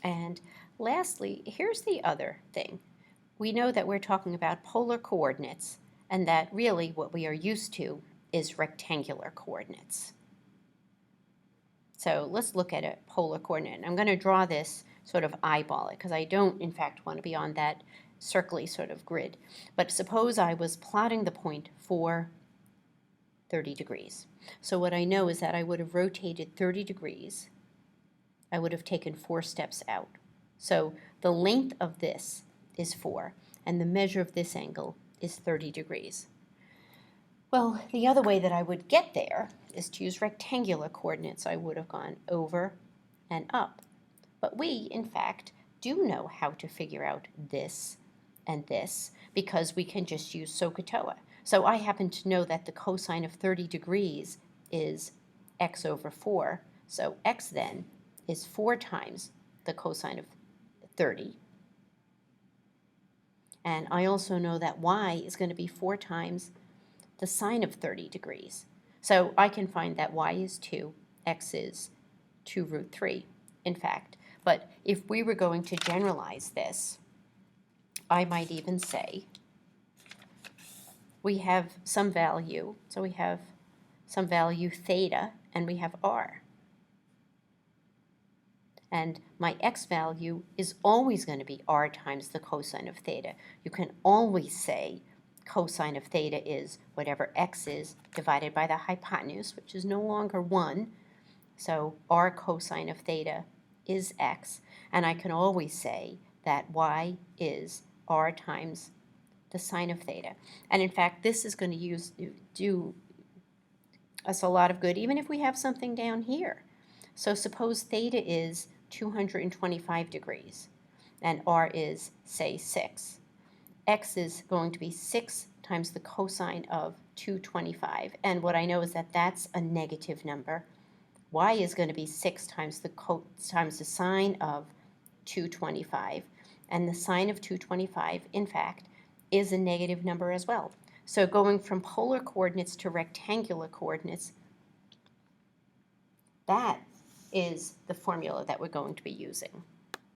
And lastly, here's the other thing. We know that we're talking about polar coordinates, and that really what we are used to is rectangular coordinates. So let's look at a polar coordinate. I'm going to draw this sort of eyeball it because I don't, in fact, want to be on that circly sort of grid. But suppose I was plotting the point for 30 degrees. So what I know is that I would have rotated 30 degrees. I would have taken 4 steps out. So the length of this is 4, and the measure of this angle is 30 degrees. Well, the other way that I would get there is to use rectangular coordinates. I would have gone over and up. But we, in fact, do know how to figure out this and this because we can just use SOHCAHTOA. So I happen to know that the cosine of 30 degrees is x over 4. So x then is 4 times the cosine of 30. And I also know that y is going to be 4 times the sine of 30 degrees. So I can find that y is 2, x is 2 root 3, in fact. But if we were going to generalize this, I might even say we have some value, so we have some value theta, and we have r. And my x value is always going to be r times the cosine of theta. You can always say cosine of theta is whatever x is divided by the hypotenuse, which is no longer 1. So r cosine of theta is x. And I can always say that y is r times the sine of theta. And in fact, this is going to do us a lot of good, even if we have something down here. So suppose theta is 225 degrees, and r is, say, 6. X is going to be 6 times the cosine of 225, and what I know is that that's a negative number. Y is going to be 6 times the sine of 225, and the sine of 225, in fact, is a negative number as well. So going from polar coordinates to rectangular coordinates, that is the formula that we're going to be using.